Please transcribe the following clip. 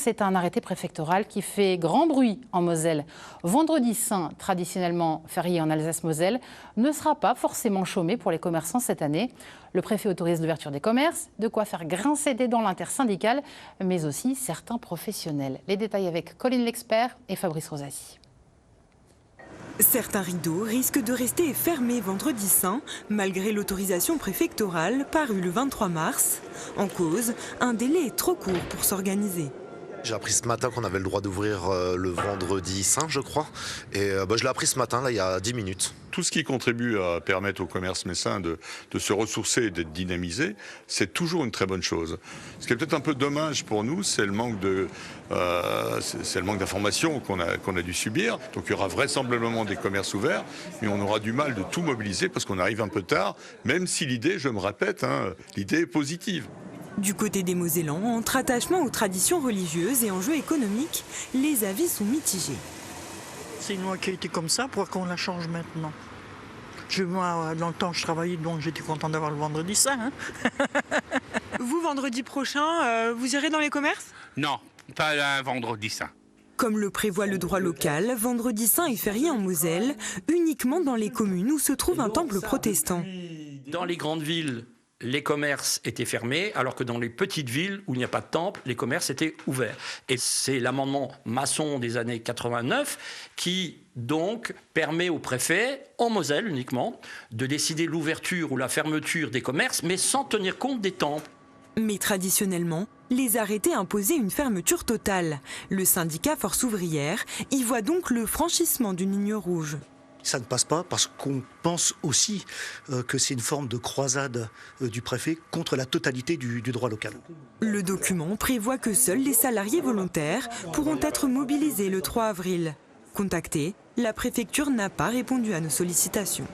c'est un arrêté préfectoral qui fait grand bruit en Moselle. Vendredi saint, traditionnellement férié en Alsace-Moselle, ne sera pas forcément chômé pour les commerçants cette année. Le préfet autorise l'ouverture des commerces, de quoi faire grincer des dents l'intersyndicale, mais aussi certains professionnels. Les détails avec Colline L'Expert et Fabrice Rosasi. Certains rideaux risquent de rester fermés vendredi saint, malgré l'autorisation préfectorale parue le 23 mars. En cause, un délai trop court pour s'organiser. J'ai appris ce matin qu'on avait le droit d'ouvrir le vendredi saint, je crois. Et je l'ai appris ce matin, là, il y a 10 minutes. Tout ce qui contribue à permettre au commerce messin de se ressourcer et d'être dynamisé, c'est toujours une très bonne chose. Ce qui est peut-être un peu dommage pour nous, c'est le manque d'informations qu'on a dû subir. Donc il y aura vraisemblablement des commerces ouverts, mais on aura du mal de tout mobiliser parce qu'on arrive un peu tard, même si l'idée, je me répète, l'idée est positive. Du côté des Mosellans, entre attachement aux traditions religieuses et enjeux économiques, les avis sont mitigés. C'est une loi qui a été comme ça, pourquoi qu'on la change maintenant? Moi, dans le temps, je travaillais, donc j'étais content d'avoir le vendredi saint. Vous, vendredi prochain, vous irez dans les commerces? Non, pas un vendredi saint. Comme le prévoit le droit local, vendredi saint est férié en Moselle, uniquement dans les communes où se trouve un temple protestant. Dans les grandes villes, les commerces étaient fermés, alors que dans les petites villes où il n'y a pas de temple, les commerces étaient ouverts. Et c'est l'amendement Masson des années 89 qui, donc, permet au préfet, en Moselle uniquement, de décider l'ouverture ou la fermeture des commerces, mais sans tenir compte des temples. Mais traditionnellement, les arrêtés imposaient une fermeture totale. Le syndicat Force ouvrière y voit donc le franchissement d'une ligne rouge. Ça ne passe pas parce qu'on pense aussi que c'est une forme de croisade du préfet contre la totalité du droit local. Le document prévoit que seuls les salariés volontaires pourront être mobilisés le 3 avril. Contactée, la préfecture n'a pas répondu à nos sollicitations.